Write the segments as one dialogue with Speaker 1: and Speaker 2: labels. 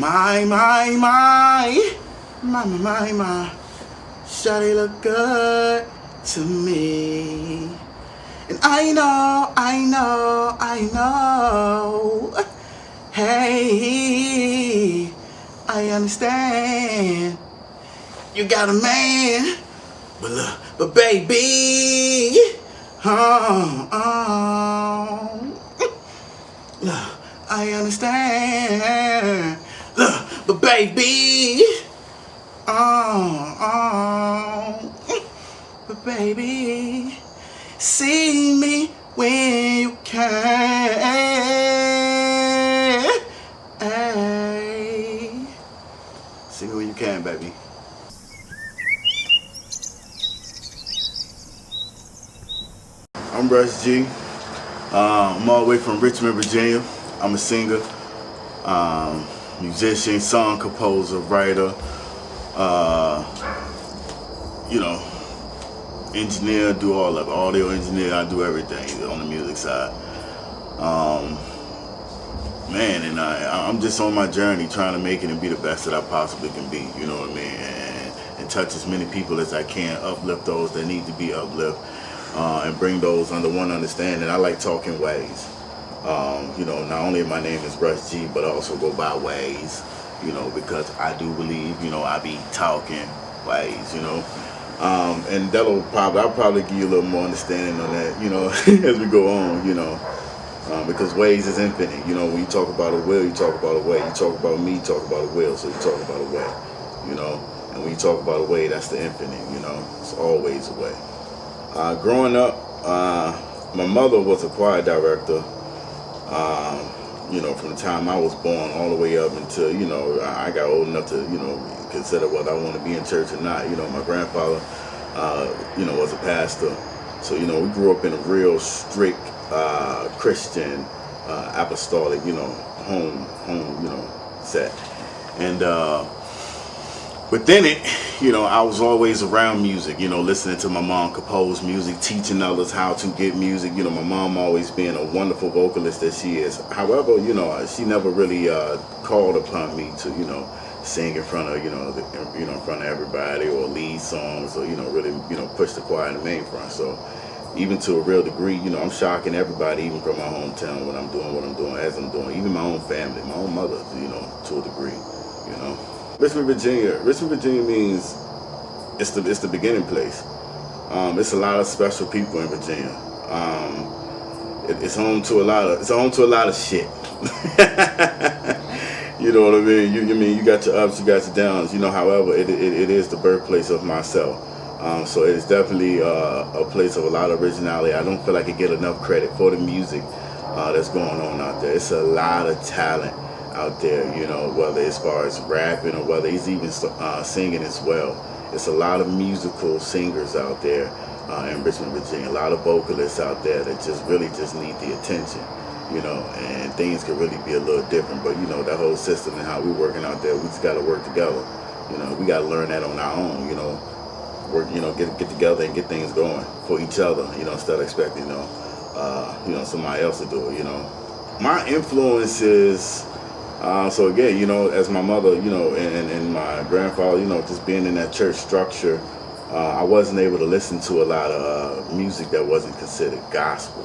Speaker 1: My, Shawty look good to me. And I know. Hey, I understand. You got a man, but baby, I understand. But baby, but baby, see me when you can. Hey. See me when you can, baby. I'm Russ G. I'm all the way from Richmond, Virginia. I'm a singer, musician, song composer, writer, engineer, do all of it. Audio engineer, I do everything on the music side. And I'm just on my journey trying to make it and be the best that I possibly can be, you know what I mean? And touch as many people as I can, uplift those that need to be uplifted, and bring those under one understanding. I like talking ways. Not only my name is Russ G, but I also go by ways, because I do believe, I be talking ways, and I'll probably give you a little more understanding on that, as we go on, because ways is infinite. When you talk about a will, you talk about a way. You talk about me, you talk about a will, so you talk about a way, and when you talk about a way, that's the infinite, it's always a way. Growing up, my mother was a choir director, from the time I was born all the way up until, I got old enough to, consider whether I want to be in church or not. My grandfather, was a pastor. So, we grew up in a real strict Christian, apostolic, home, set. And within it, I was always around music, listening to my mom compose music, teaching others how to get music. My mom always being a wonderful vocalist that she is. However, she never really called upon me to, sing in front of, in front of everybody or lead songs or, really, push the choir in the main front. So even to a real degree, I'm shocking everybody, even from my hometown, when I'm doing what I'm doing, as I'm doing, even my own family, my own mother, to a degree, Richmond, Virginia means it's the beginning place. It's a lot of special people in Virginia. It's home to a lot of shit. You know what I mean? You got your ups, you got your downs. However, it is the birthplace of myself. So it is definitely a place of a lot of originality. I don't feel like I get enough credit for the music that's going on out there. It's a lot of talent out there, whether as far as rapping or whether he's even singing as well. It's a lot of musical singers out there in Richmond, Virginia. A lot of vocalists out there that just really need the attention, and things can really be a little different. But, that whole system and how we're working out there, we just got to work together. We got to learn that on our own, work, get together and get things going for each other, instead of expecting, somebody else to do it, My influences, so again, as my mother, and my grandfather, just being in that church structure, I wasn't able to listen to a lot of music that wasn't considered gospel,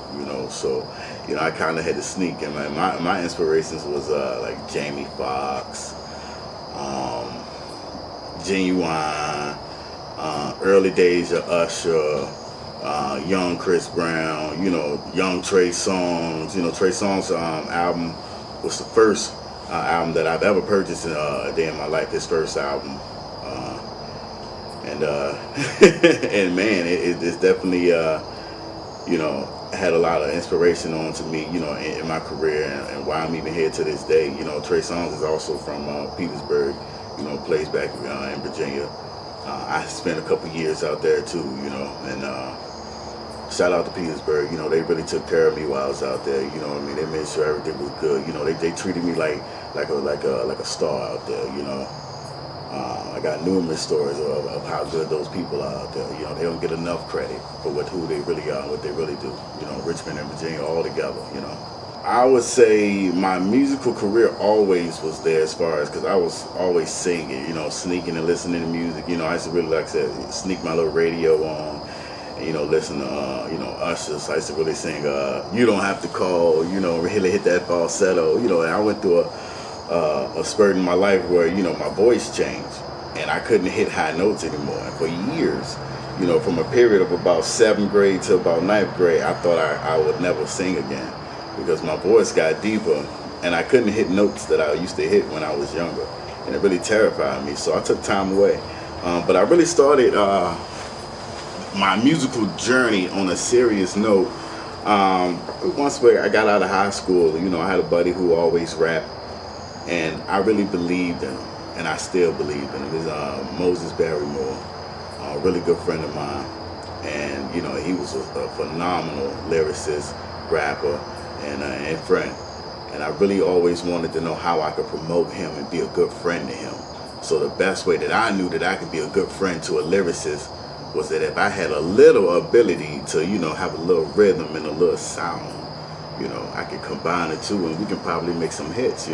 Speaker 1: so, I kind of had to sneak in. My inspirations was like Jamie Foxx, Genuine, early days of Usher, young Chris Brown, young Trey Songz. Trey Songz album was the first album that I've ever purchased in a day in my life. His first album, and man, it's definitely had a lot of inspiration on to me, in my career and why I'm even here to this day. Trey Songz is also from Petersburg, plays back in Virginia. I spent a couple years out there too, and shout out to Petersburg. They really took care of me while I was out there. They made sure everything was good. They treated me like a star out there. I got numerous stories of how good those people are out there. They don't get enough credit for who they really are and what they really do. Richmond and Virginia all together. I would say my musical career always was there as far as, because I was always singing, sneaking and listening to music. I used to really, like I said, sneak my little radio on and, listen to, Ushers. I used to really sing, You Don't Have to Call, really hit that falsetto, and I went through a spurt in my life where, my voice changed and I couldn't hit high notes anymore. And for years, from a period of about 7th grade to about 9th grade, I thought I would never sing again, because my voice got deeper and I couldn't hit notes that I used to hit when I was younger, and it really terrified me. So I took time away, but I really started my musical journey on a serious note once I got out of high school. I had a buddy who always rapped, and I really believed in him, and I still believe in him. He's Moses Barrymore, a really good friend of mine, and he was a phenomenal lyricist, rapper, and friend. And I really always wanted to know how I could promote him and be a good friend to him. So the best way that I knew that I could be a good friend to a lyricist was that if I had a little ability to, have a little rhythm and a little sound, I could combine the two and we can probably make some hits,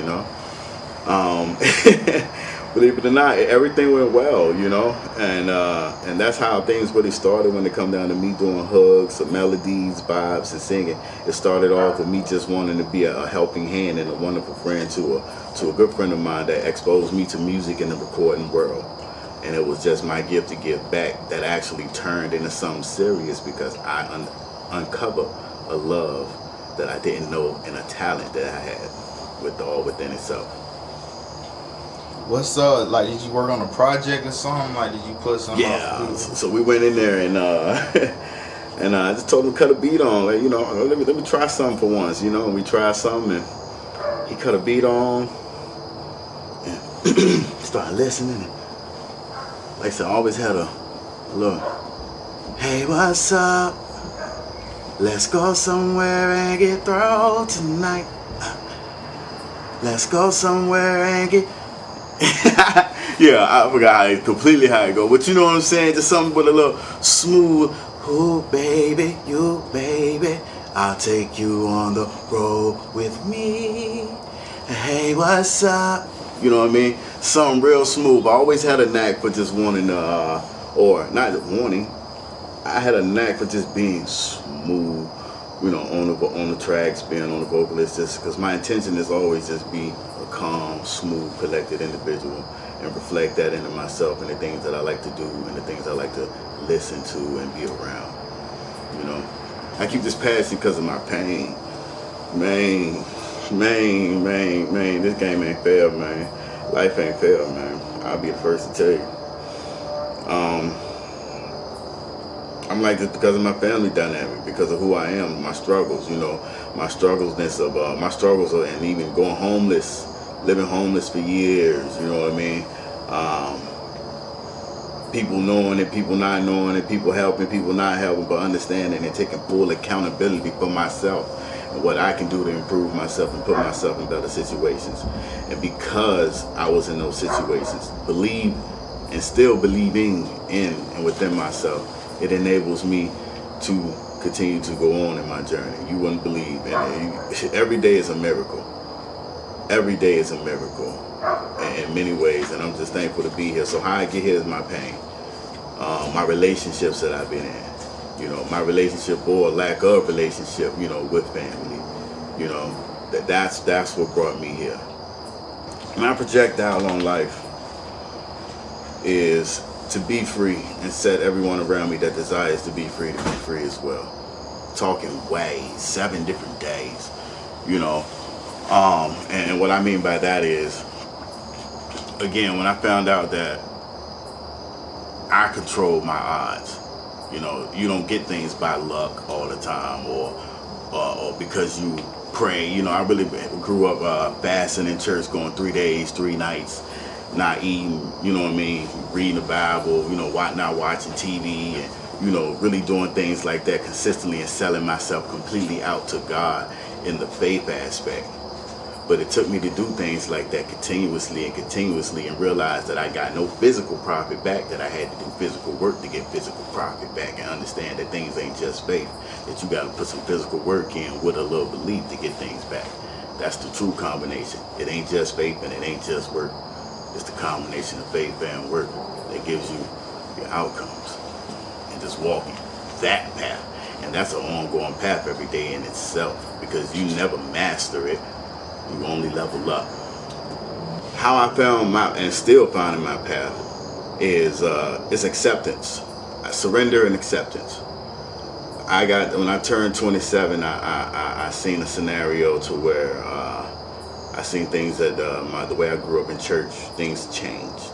Speaker 1: Believe it or not, everything went well, and that's how things really started when it come down to me doing hooks, or melodies, vibes, and singing. It started off with me just wanting to be a helping hand and a wonderful friend to a good friend of mine that exposed me to music in the recording world. And it was just my gift to give back that actually turned into something serious, because I uncovered a love that I didn't know and a talent that I had within itself.
Speaker 2: What's like? Did you work on a project or something? Like, did you put something?
Speaker 1: Yeah. So we went in there and and I just told him to cut a beat on. Like, let me try something for once. And we tried something, and he cut a beat on and started listening. And like I said, I always had a little, hey, what's up? Let's go somewhere and get thrown tonight. Let's go somewhere and get. Yeah, I forgot completely how it go, but you know what I'm saying? Just something with a little smooth. Ooh, baby, you baby, I'll take you on the road with me. Hey, what's up? You know what I mean? Something real smooth. I always had a knack for just wanting to, or not wanting, I had a knack for just being smooth, on the tracks, being on the vocalist, just because my intention is always just be a calm, smooth, collected individual, and reflect that into myself and the things that I like to do and the things I like to listen to and be around. I keep this passion because of my pain. Man, this game ain't fair, man. Life ain't fair, man. I'll be the first to tell you. I'm like this because of my family dynamic, because of who I am, my struggles, my struggles, and even going homeless, living homeless for years, you know what I mean? People knowing it, people not knowing it, people helping, people not helping, but understanding and taking full accountability for myself and what I can do to improve myself and put myself in better situations. And because I was in those situations, believe and still believing in and within myself, it enables me to continue to go on in my journey. You wouldn't believe, and every day is a miracle. Every day is a miracle in many ways, and I'm just thankful to be here. So how I get here is my pain, my relationships that I've been in, my relationship or lack of relationship, with family, that's what brought me here. My projectile on life is to be free and set everyone around me that desires to be free as well. Talking ways, 7 different days, and what I mean by that is, again, when I found out that I control my odds, you don't get things by luck all the time or because you pray. I really grew up fasting in church, going 3 days, 3 nights, not eating, reading the Bible, not watching TV, and, really doing things like that consistently and selling myself completely out to God in the faith aspect. But it took me to do things like that continuously and realize that I got no physical profit back, that I had to do physical work to get physical profit back, and understand that things ain't just faith, that you got to put some physical work in with a little belief to get things back. That's the true combination. It ain't just faith and it ain't just work. It's the combination of faith and work that gives you your outcomes, and just walking that path. And that's an ongoing path every day in itself, because you never master it. You only level up. How I found my, and still finding my path, is acceptance. Surrender and acceptance. When I turned 27, I seen a scenario to where I seen things that the way I grew up in church, things changed,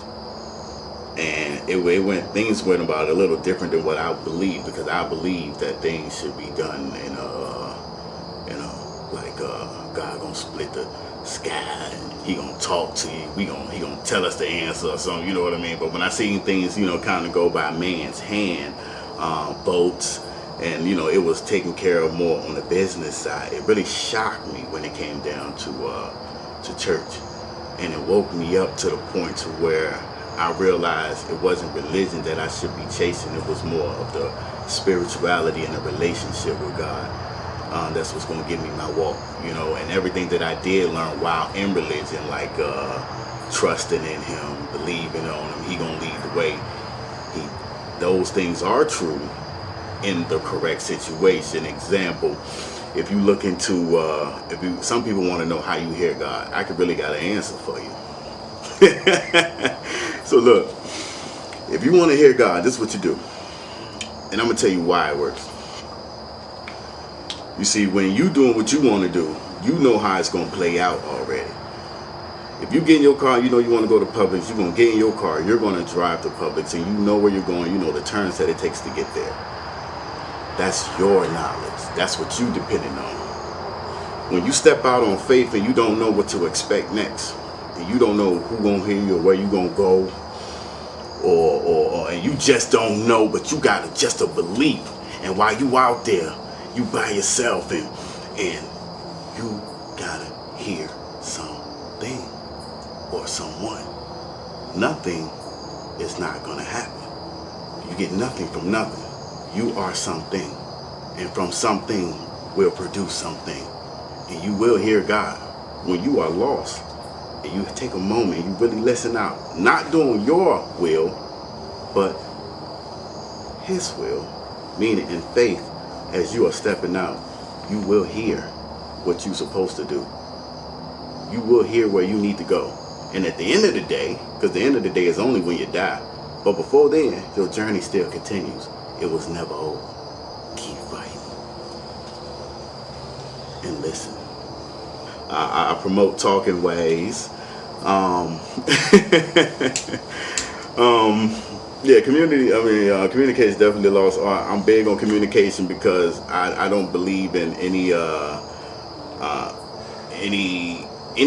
Speaker 1: and things went about a little different than what I believed, because I believed that things should be done in God gonna split the sky and he gonna talk to you. He gonna tell us the answer or something. You know what I mean? But when I seen things, kind of go by man's hand, boats, and it was taken care of more on the business side. It really shocked me when it came down to church, and it woke me up to the point to where I realized it wasn't religion that I should be chasing. It was more of the spirituality and the relationship with God. That's what's going to give me my walk, and everything that I did learn while in religion, like trusting in Him, believing on Him, He going to lead the way. Those things are true in the correct situation. Example, if you look into, some people want to know how you hear God. I could really got an answer for you. So look, if you want to hear God, this is what you do, and I'm gonna tell you why it works. You see, when you doing what you want to do, you know how it's going to play out already. If you get in your car, you want to go to Publix, you're going to get in your car, you're going to drive to Publix, and you know where you're going, you know the turns that it takes to get there. That's your knowledge. That's what you depending on. When you step out on faith and you don't know what to expect next, and you don't know who going to hear you or where you going to go, and you just don't know, but you got just a belief, and while you out there, you by yourself, and you gotta hear something or someone. Nothing is not gonna happen. You get nothing from nothing. You are something, and from something will produce something, and you will hear God. When you are lost and you take a moment, you really listen out, not doing your will, but His will, meaning in faith. As you are stepping out, you will hear what you're supposed to do. You will hear where you need to go. And at the end of the day, because the end of the day is only when you die, but before then, your journey still continues. It was never over. Keep fighting. And listen. I promote talking ways. Yeah, communication is definitely lost. I'm big on communication because I don't believe in any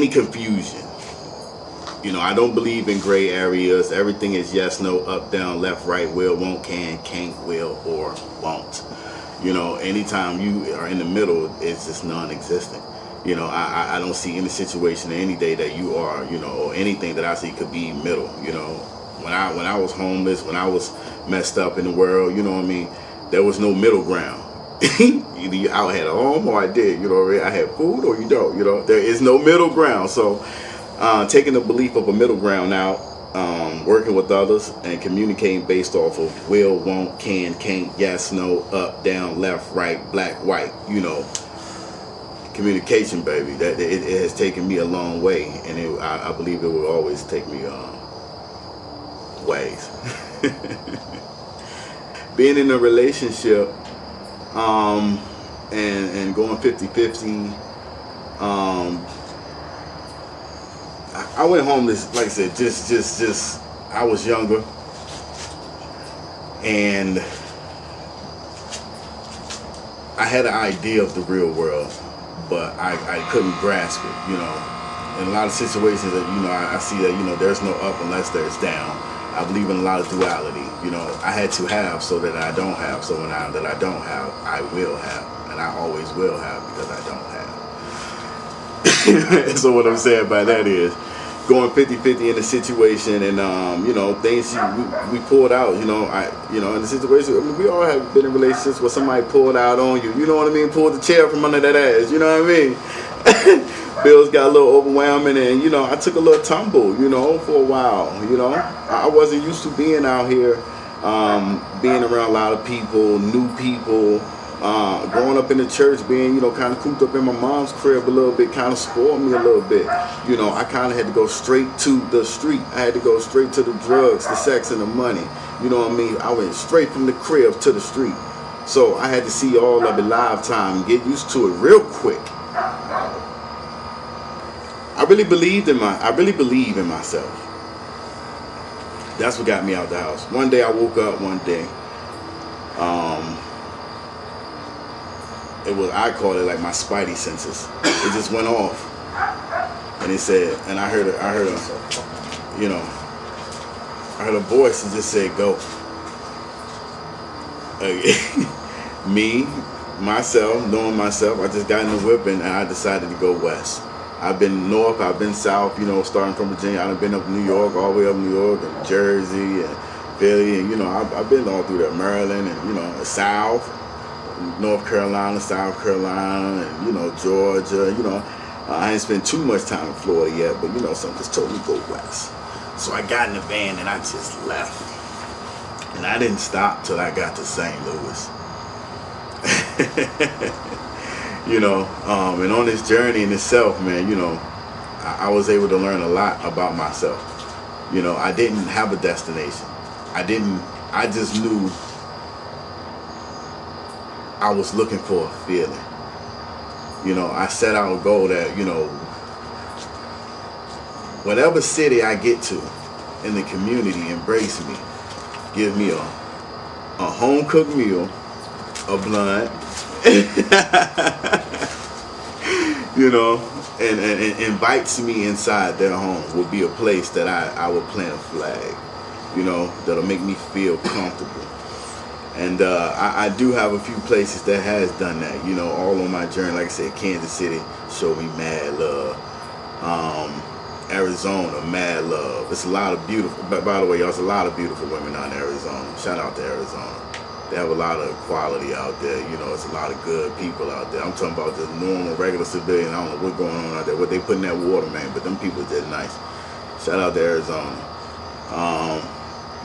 Speaker 1: confusion. I don't believe in gray areas. Everything is yes, no, up, down, left, right, will, won't, can, can't, will, or won't. Anytime you are in the middle, it's just non-existent. I don't see any situation any day that you are, or anything that I see could be middle. When I was homeless, when I was messed up in the world, there was no middle ground. Either I had a home or I did, I had food or you don't, there is no middle ground. So taking the belief of a middle ground out, working with others and communicating based off of will, won't, can, can't, yes, no, up, down, left, right, black, white, communication, baby. That it has taken me a long way, and I believe it will always take me ways. Being in a relationship and going 50-50, I went homeless, like I said, just I was younger, and I had an idea of the real world, but I couldn't grasp it, In a lot of situations that, I see that, there's no up unless there's down. I believe in a lot of duality. I had to have so that I don't have. So that I don't have, I will have. And I always will have because I don't have. So what I'm saying by that is going 50-50 in the situation, and things we pulled out. In the situation, I mean, we all have been in relationships where somebody pulled out on you. You know what I mean? Pulled the chair from under that ass. You know what I mean? Bills got a little overwhelming, and I took a little tumble. For a while. I wasn't used to being out here, being around a lot of people, new people. Growing up in the church, being, kind of cooped up in my mom's crib a little bit, kind of spoiled me a little bit. I kind of had to go straight to the street. I had to go straight to the drugs, the sex, and the money. You know what I mean? I went straight from the crib to the street. So I had to see all of it live time and get used to it real quick. I really believe in myself. That's what got me out the house. One day I woke up one day. I call it like my spidey senses. It just went off, and it said, and I heard a voice that just said, "Go." Me, myself, knowing myself, I just got in the whip and I decided to go west. I've been north, I've been south. Starting from Virginia, I've been up New York, all the way up New York, and Jersey, and Philly, and I've been all through there, Maryland, and the South. North Carolina, South Carolina, and Georgia. I ain't spent too much time in Florida yet, but something just told me to go west. So I got in the van and I just left, and I didn't stop till I got to St. Louis. And on this journey in itself, man, I was able to learn a lot about myself. I didn't have a destination. I just knew I was looking for a feeling. I set out a goal that, whatever city I get to in the community, embrace me. Give me a home cooked meal, a blunt, and invites me inside their home will be a place that I will plant a flag, that'll make me feel comfortable. And I do have a few places that has done that, all on my journey. Like I said, Kansas City showed me mad love. Arizona, mad love. It's a lot of beautiful, by the way, y'all, there's a lot of beautiful women out in Arizona. Shout out to Arizona. They have a lot of quality out there. It's a lot of good people out there. I'm talking about just normal, regular civilian. I don't know what's going on out there, what they put in that water, man, but them people did nice. Shout out to Arizona.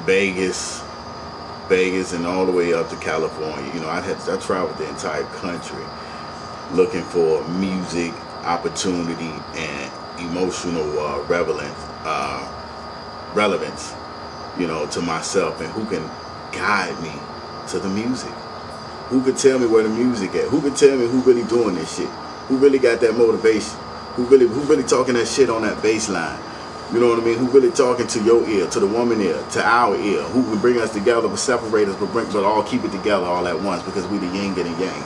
Speaker 1: Vegas and all the way up to California. I traveled the entire country looking for music, opportunity, and emotional relevance, to myself, and who can guide me to the music. Who could tell me where the music at? Who could tell me who really doing this shit? Who really got that motivation? Who really talking that shit on that bass line? You know what I mean? Who really talking to your ear, to the woman ear, to our ear? Who can bring us together but separate us, but all keep it together all at once, because we the yin and the yang.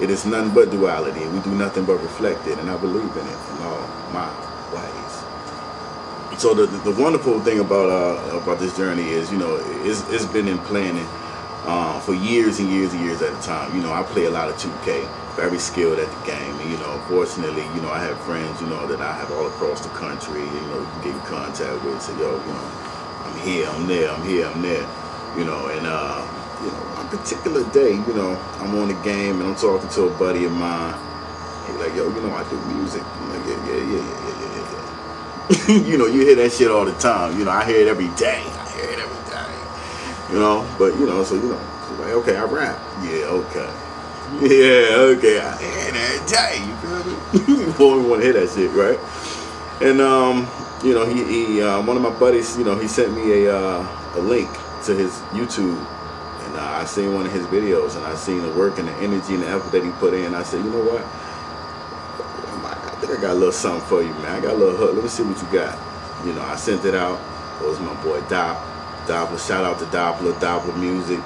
Speaker 1: It is nothing but duality, and we do nothing but reflect it, and I believe in it in all my ways. So the wonderful thing about this journey is, it's been in planning for years and years and years at a time. I play a lot of 2K. Very skilled at the game, and fortunately, I have friends, that I have all across the country, you can get in contact with, say, yo, I'm here, I'm there, I'm here, I'm there, and on a particular day, I'm on the game and I'm talking to a buddy of mine. He's like, yo, I do music. I'm like, yeah. You hear that shit all the time. I hear it every day. But so like, okay, I rap. Yeah, okay. Yeah, okay. I hear that day. You feel me? Before we want to hear that shit, right? And he one of my buddies, he sent me a link to his YouTube, and I seen one of his videos, and I seen the work and the energy and the effort that he put in. I said, you know what? I think I got a little something for you, man. I got a little hook. Let me see what you got. I sent it out. It was my boy Doppler. Shout out to Doppler Music.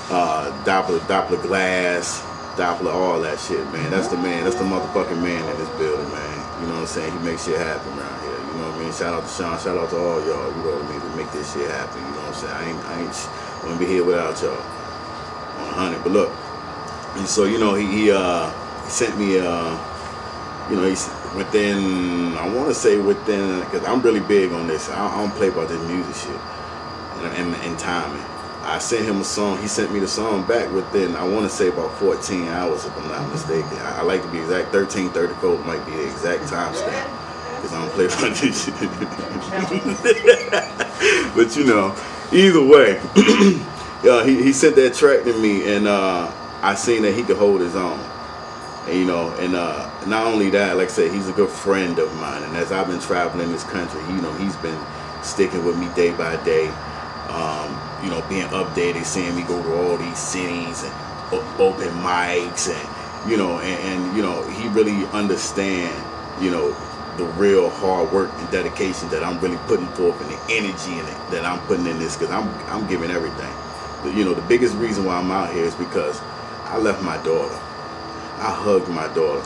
Speaker 1: Doppler Glass, Doppler, all that shit, man. That's the man. That's the motherfucking man in this building, man. You know what I'm saying? He makes shit happen around here. You know what I mean? Shout out to Sean. Shout out to all y'all. You know what I mean? To make this shit happen. You know what I'm saying? I ain't gonna be here without y'all. On 100. But look, and so he sent me he within, I want to say within, because I'm really big on this. I don't play about this music shit and timing. I sent him a song. He sent me the song back within, I want to say about 14 hours, if I'm not mistaken. I like to be exact. 13:34 might be the exact time stamp, because I don't play about this shit. But you know, either way, he sent that track to me, and I seen that he could hold his own. And, you know, and not only that, like I said, he's a good friend of mine. And as I've been traveling this country, you know, he's been sticking with me day by day. You know, being updated, seeing me go to all these cities and open mics, and you know, and you know, he really understand, you know, the real hard work and dedication that I'm really putting forth, and the energy that I'm putting in this, because I'm giving everything. But, you know, the biggest reason why I'm out here is because I left my daughter. I hugged my daughter,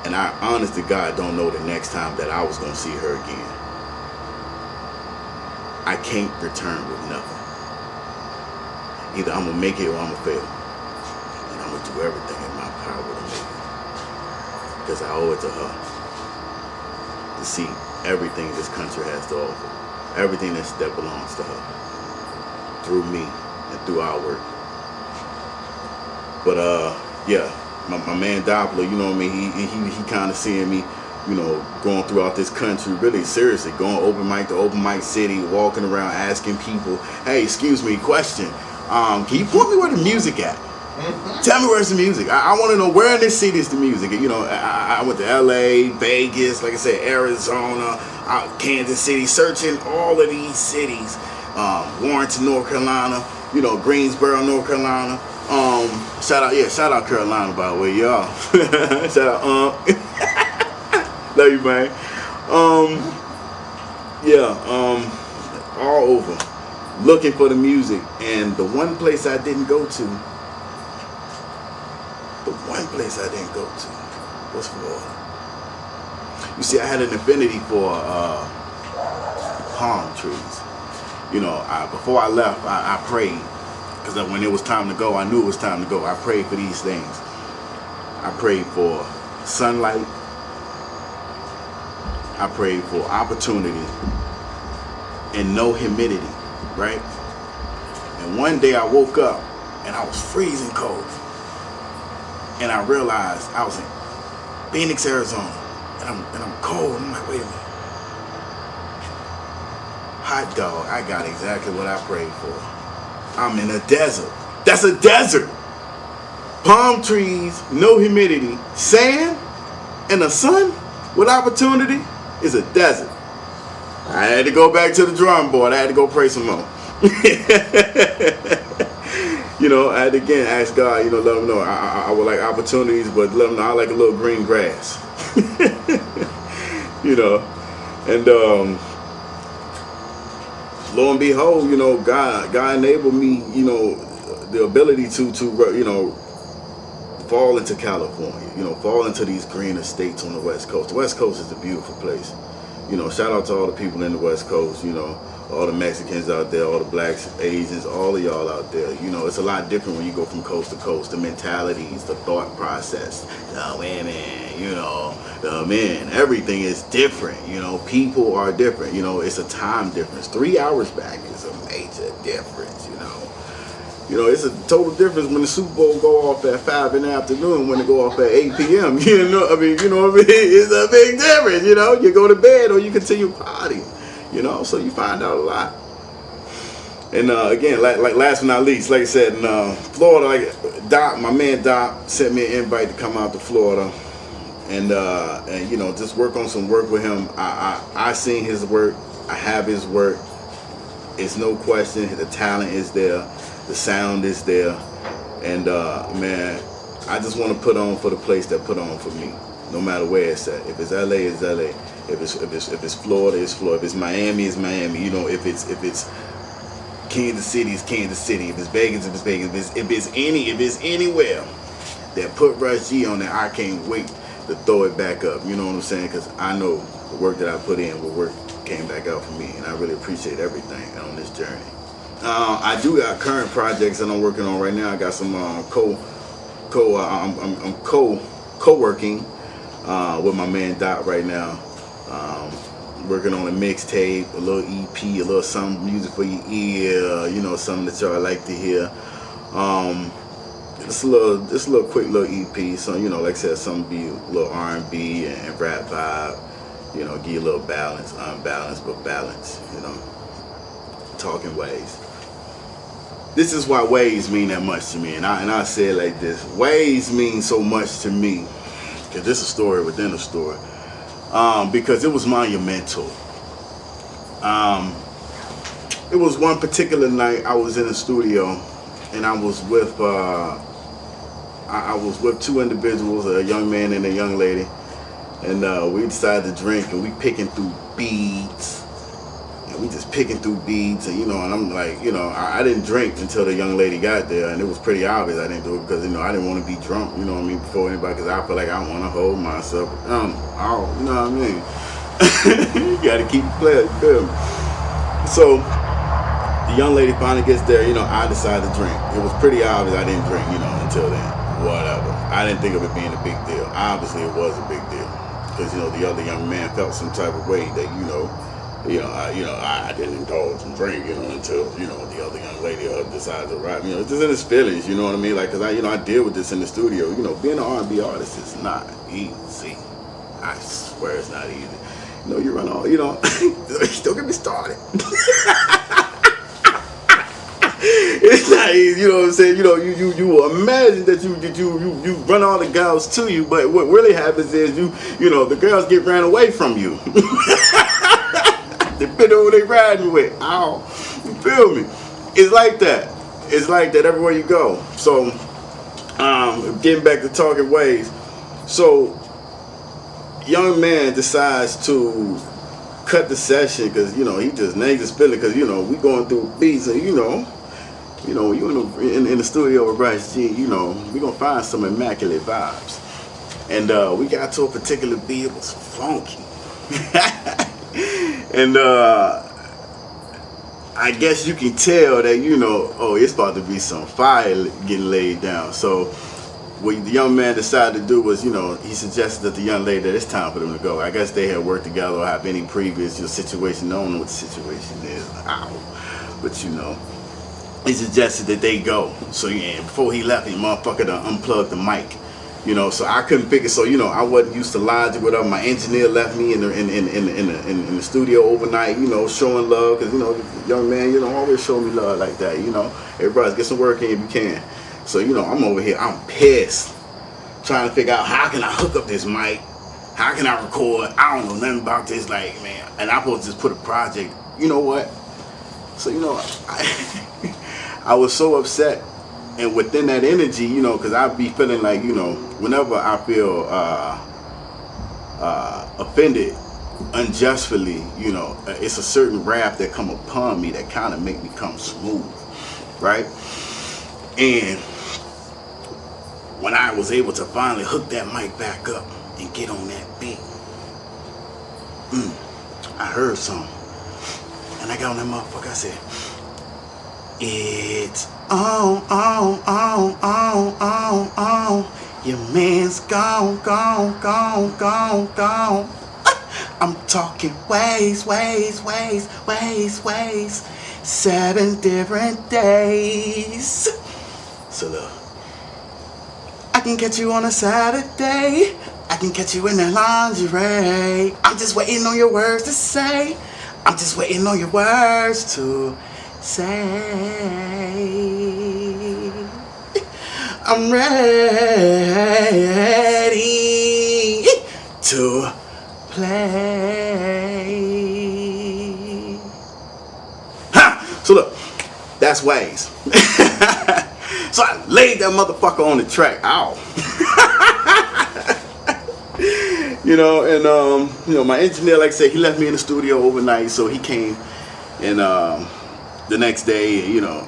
Speaker 1: and I, honest to God, don't know the next time that I was gonna see her again. I can't return with nothing. Either I'm gonna make it or I'm gonna fail. And I'm gonna do everything in my power to make it. Because I owe it to her to see everything this country has to offer. Everything that belongs to her. Through me and through our work. But yeah, my man Doppler, you know what I mean, he kind of seeing me, you know, going throughout this country, really seriously, going open mic to open mic city, walking around asking people, hey, excuse me, question, can you point me where the music at? Tell me where's the music. I want to know where in this city is the music. You know, I went to LA, Vegas, like I said, Arizona, Kansas City, searching all of these cities, Warrenton, North Carolina, you know, Greensboro, North Carolina. Shout out Carolina, by the way, y'all. Shout out, love you, man. All over, looking for the music, and the one place I didn't go to was Florida. You see, I had an affinity for palm trees. You know, before I left, I prayed, because when it was time to go, I knew it was time to go. I prayed for these things. I prayed for sunlight. I prayed for opportunity and no humidity, right? And one day I woke up and I was freezing cold. And I realized I was in Phoenix, Arizona, and I'm cold. And I'm like, wait a minute. Hot dog, I got exactly what I prayed for. I'm in a desert. That's a desert. Palm trees, no humidity, sand, and the sun with opportunity is a desert. I had to go back to the drawing board. I had to go pray some more. You know, I had to again ask God, you know, let him know I would like opportunities, but let him know I like a little green grass. You know, and lo and behold, you know, God enabled me, you know, the ability to you know, fall into California, you know, fall into these green estates on the West Coast. The West Coast is a beautiful place. You know, shout out to all the people in the West Coast, you know, all the Mexicans out there, all the blacks, Asians, all of y'all out there. You know, it's a lot different when you go from coast to coast. The mentalities, the thought process, the women, you know, the men, everything is different. You know, people are different. You know, it's a time difference. 3 hours back is a major difference, you know. You know, it's a total difference when the Super Bowl go off at 5 in the afternoon when it go off at 8 p.m. You know, I mean, you know what I mean? It's a big difference, you know. You go to bed or you continue partying, you know, so you find out a lot. And again, like last but not least, like I said, in Florida, like Doc, my man Doc sent me an invite to come out to Florida and you know, just work on some work with him. I seen his work. I have his work. It's no question. The talent is there. The sound is there, and man, I just want to put on for the place that put on for me, no matter where it's at. If it's LA, it's LA. If it's Florida, it's Florida. If it's Miami, it's Miami. You know, if it's Kansas City, it's Kansas City. If it's Vegas, it's Vegas. If it's anywhere that put Russ G on there, I can't wait to throw it back up. You know what I'm saying? Because I know the work that I put in, the work came back out for me, and I really appreciate everything on this journey. I do got current projects that I'm working on right now. I got some co-working with my man Doc right now. Working on a mixtape, a little EP, a little some music for your ear, you know, something that y'all like to hear. It's a little quick little EP. So, you know, like I said, some be a little R&B and rap vibe. You know, give you a little balance, unbalanced but balance. You know, talking ways. This is why ways mean that much to me, and I say it like this: ways mean so much to me because this is a story within a story. Because it was monumental. It was one particular night I was in the studio, and I was with two individuals, a young man and a young lady, and we decided to drink, and we picking through beats. We just picking through beats, and you know, and I'm like, you know, I didn't drink until the young lady got there, and it was pretty obvious I didn't do it because, you know, I didn't want to be drunk, you know what I mean, before anybody, because I feel like I want to hold myself, you know what I mean. You got to keep it clear, you feel me? So the young lady finally gets there, you know, I decided to drink. It was pretty obvious I didn't drink, you know, until then, whatever. I didn't think of it being a big deal. Obviously, it was a big deal because, you know, the other young man felt some type of way that, I didn't indulge and drink, you know, until, you know, the other young lady decided to rap. You know, it's just in his feelings, you know what I mean? Like, cause I deal with this in the studio. You know, being an R&B artist is not easy. I swear it's not easy. You know, you run all, you know, don't get me started. It's not easy, you know what I'm saying? You know, you will imagine that you run all the girls to you, but what really happens is you know, the girls get ran away from you. Depending on who they riding with. Ow. You feel me? It's like that. It's like that everywhere you go. So, getting back to talking ways. So, young man decides to cut the session because, you know, he just feeling because, you know, we going through beats and, you know, you in the studio with Russ G, you know, we gonna find some immaculate vibes. And we got to a particular beat. It was funky. And I guess you can tell that, you know, oh, it's about to be some fire getting laid down. So what the young man decided to do was, you know, he suggested that the young lady that it's time for them to go. I guess they had worked together or have any previous situation. I don't know what the situation is. Ow. But, you know, he suggested that they go. So, yeah, before he left, the motherfucker done unplugged the mic. You know, so I couldn't figure. So, you know, I wasn't used to lodging with her. My engineer left me in the studio overnight. You know, showing love because, you know, young man, you know, always show me love like that. You know, hey, brothers, get some work in if you can. So, you know, I'm over here. I'm pissed, trying to figure out how can I hook up this mic. How can I record? I don't know nothing about this. Like, man, and I'm supposed to just put a project. You know what? So, you know, I was so upset. And within that energy, you know, because I be feeling like, you know, whenever I feel offended unjustly, you know, it's a certain wrath that come upon me that kind of make me come smooth, right? And when I was able to finally hook that mic back up and get on that beat, I heard something. And I got on that motherfucker, I said, it's on. Your man's gone. I'm talking ways. 7 different days. So look, I can catch you on a Saturday. I can catch you in that lingerie. I'm just waiting on your words to say. I'm just waiting on your words to say. I'm ready to play. Ha! So look, that's ways. So I laid that motherfucker on the track. Ow. You know, and you know, my engineer, like I said, he left me in the studio overnight, so he came and the next day, you know,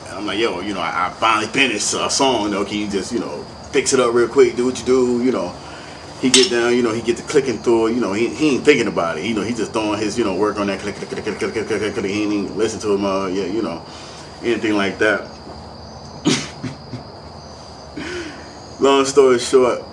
Speaker 1: and I'm like, yo, you know, I finally finished a song, you know, can you just, you know, fix it up real quick, do what you do, you know. He get down, you know, he get to clicking through it, you know, he ain't thinking about it, you know, he just doing his, you know, work on that click, he ain't even listen to him, yeah, you know, anything like that. Long story short,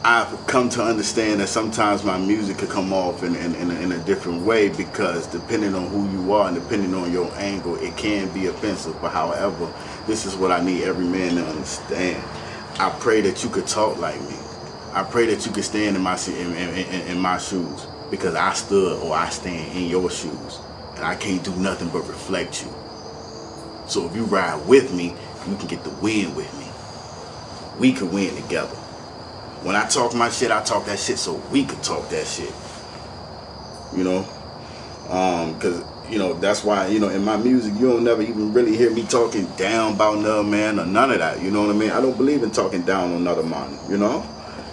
Speaker 1: I've come to understand that sometimes my music could come off in a different way, because depending on who you are and depending on your angle, it can be offensive. But however, this is what I need every man to understand. I pray that you could talk like me. I pray that you could stand in my shoes, because I stood or I stand in your shoes, and I can't do nothing but reflect you. So if you ride with me, you can get the win with me. We could win together. When I talk my shit, I talk that shit so we could talk that shit. You know? Because, you know, that's why, you know, in my music, you don't never even really hear me talking down about another man or none of that. You know what I mean? I don't believe in talking down on another man, you know?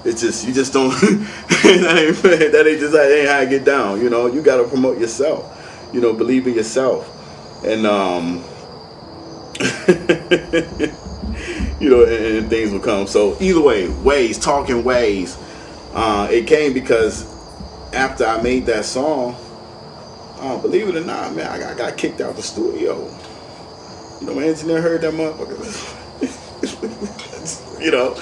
Speaker 1: It's just, you just don't, that ain't how I get down, you know? You got to promote yourself. You know, believe in yourself. And, you know, and things will come. So either way, talking ways, it came because after I made that song, believe it or not, man, I got kicked out the studio. You know, my engineer heard that motherfucker. you know,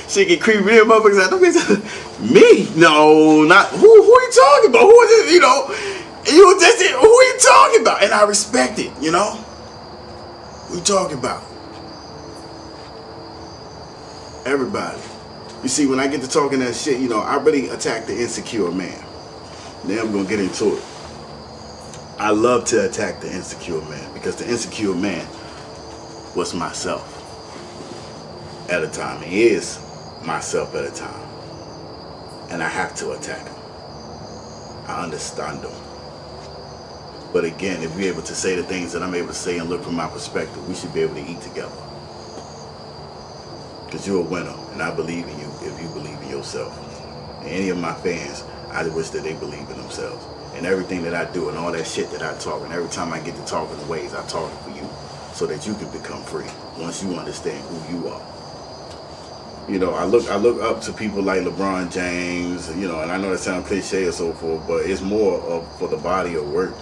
Speaker 1: she can creep in, motherfuckers out the face. Me? No, not who are you talking about? Who is it? You know, you just who are you talking about? And I respect it, you know. Who you talking about? Everybody. You see, when I get to talking that shit, you know, I really attack the insecure man. Now I'm gonna get into it. I love to attack the insecure man, because the insecure man was myself at a time. He is myself at a time. And I have to attack him. I understand him. But again, if we're able to say the things that I'm able to say and look from my perspective, we should be able to eat together. Because you're a winner, and I believe in you if you believe in yourself. And any of my fans, I wish that they believe in themselves. And everything that I do and all that shit that I talk, and every time I get to talking the ways, I talk for you, so that you can become free once you understand who you are. You know, I look up to people like LeBron James, you know, and I know that sounds cliche or so forth, but it's more of for the body of work.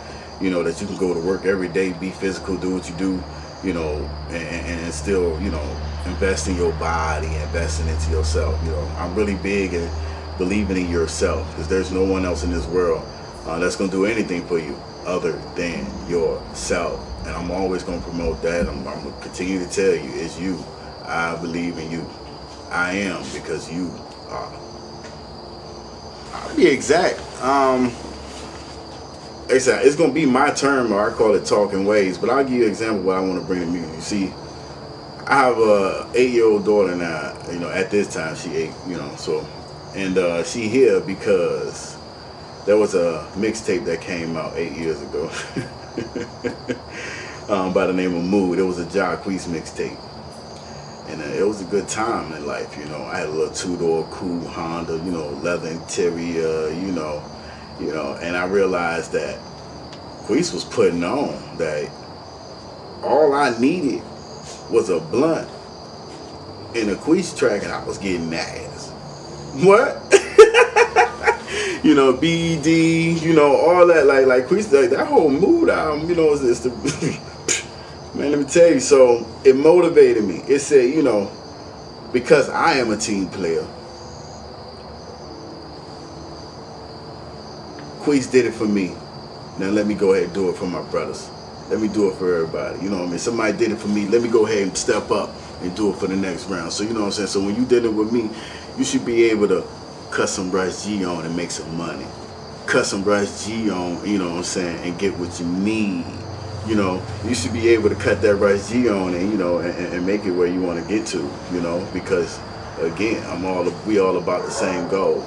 Speaker 1: You know, that you can go to work every day, be physical, do what you do, you know, and still, you know, invest in your body, investing into yourself. You know, I'm really big in believing in yourself, because there's no one else in this world that's going to do anything for you other than yourself. And I'm always going to promote that. I'm going to continue to tell you, it's you. I believe in you. I am, because you are. I'll be exact. It's going to be my term, or I call it talking ways, but I'll give you an example of what I want to bring to music. You see, I have a 8-year-old daughter now, you know, at this time, she 8, you know, so, and she here because there was a mixtape that came out 8 years ago by the name of Mood. It was a Jacquees mixtape. And it was a good time in life, you know. I had a little 2-door cool Honda, you know, leather interior, you know, and I realized that Queese was putting on that all I needed was a blunt in a Queese track, and I was getting ass. What? You know, BED, you know, all that, like Queese, like that whole Mood album, you know, is the man, let me tell you, so it motivated me. It said, you know, because I am a team player, Queese did it for me. Now let me go ahead and do it for my brothers. Let me do it for everybody. You know what I mean? Somebody did it for me. Let me go ahead and step up and do it for the next round. So you know what I'm saying? So when you did it with me, you should be able to cut some Russ G on and make some money. Cut some Russ G on, you know what I'm saying, and get what you need. You know, you should be able to cut that Russ G on and, you know, and make it where you want to get to, you know, because again, we all about the same goal.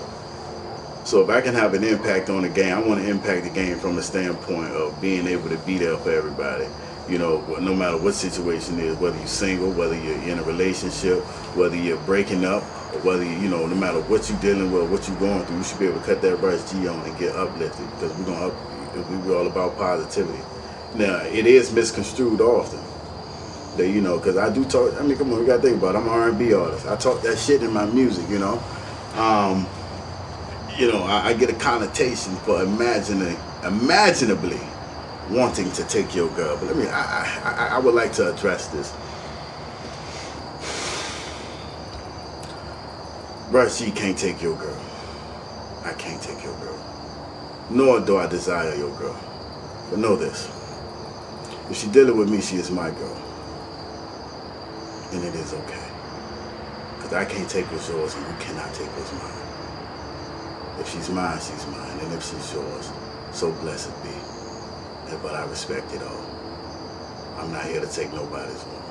Speaker 1: So if I can have an impact on the game, I want to impact the game from a standpoint of being able to be there for everybody. You know, no matter what situation it is, whether you're single, whether you're in a relationship, whether you're breaking up, or whether you know, no matter what you're dealing with, what you're going through, you should be able to cut that Russ G on and get uplifted, because we're all about positivity. Now, it is misconstrued often. That, you know, because I do talk, I mean, come on, we got to think about it. I'm an R&B artist. I talk that shit in my music, you know. You know, I get a connotation for imaginably wanting to take your girl. But I would like to address this. Russ G can't take your girl. I can't take your girl. Nor do I desire your girl. But know this. If she's dealing with me, she is my girl. And it is okay. Because I can't take what's yours and you cannot take what's mine. If she's mine, she's mine. And if she's yours, so blessed be. But I respect it all. I'm not here to take nobody's woman.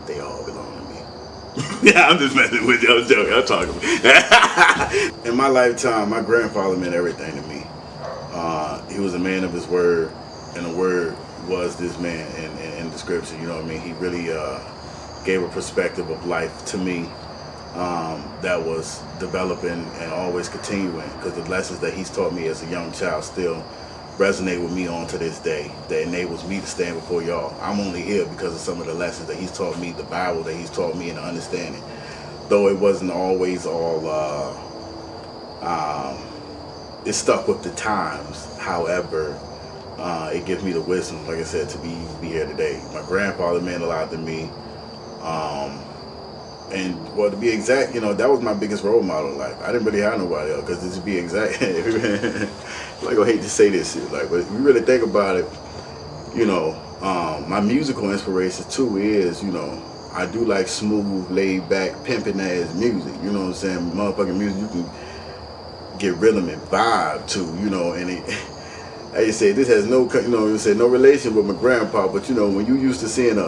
Speaker 1: They all belong to me. Yeah, I'm just messing with you. I'm joking. I'm talking. In my lifetime, my grandfather meant everything to me. He was a man of his word, and the word was this man in the scripture. You know what I mean? He really gave a perspective of life to me that was developing and always continuing, because the lessons that he's taught me as a young child still resonate with me on to this day, that enables me to stand before y'all. I'm only here because of some of the lessons that he's taught me, the Bible that he's taught me, and the understanding. Though it wasn't always all, it stuck with the times. However, it gives me the wisdom, like I said, to be here today. My grandfather meant a lot to me. And well, to be exact, you know, that was my biggest role model in life. I didn't really have nobody else, because to be exact, like, I hate to say this shit, like, but if you really think about it, you know, my musical inspiration too is, you know, I do like smooth, laid back, pimping ass music. You know what I'm saying? Motherfucking music you can get rhythm and vibe to, you know, and it, like you say, this has no, you know, you say no relation with my grandpa, but you know, when you used to seeing a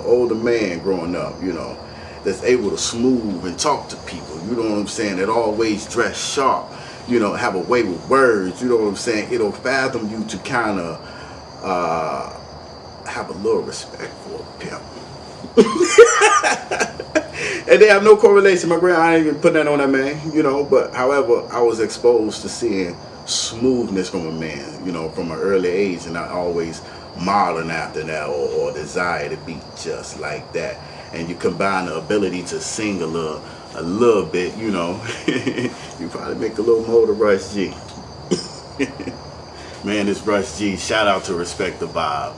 Speaker 1: older man growing up, you know, that's able to smooth and talk to people, you know what I'm saying, that always dress sharp, you know, have a way with words, you know what I'm saying, it'll fathom you to kind of have a little respect for a pimp. And they have no correlation. My grand, I ain't even put that on that man, you know, but however, I was exposed to seeing smoothness from a man, you know, from an early age, and I always modeling after that, or desire to be just like that. And you combine the ability to sing a little bit, you know, you probably make a little more to Russ G. Man, this Russ G. Shout out to Respect the Vibe.